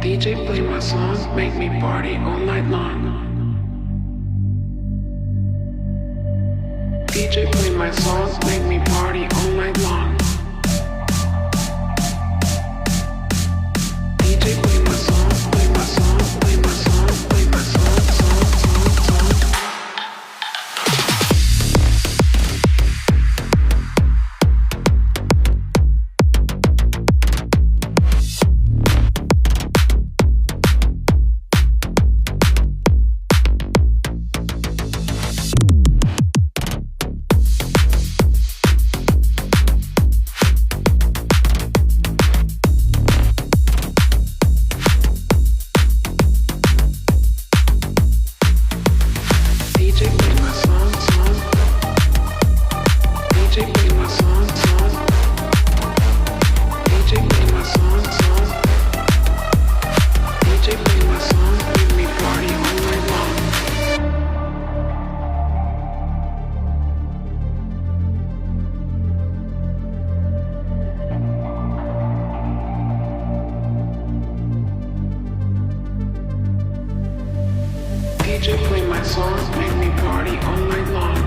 DJ play my songs, make me party all night long. DJ play my songs, make me party all night long. DJ play my songs, play my songs, play my songs, play my songs, song. DJ play my songs, make me party all night long.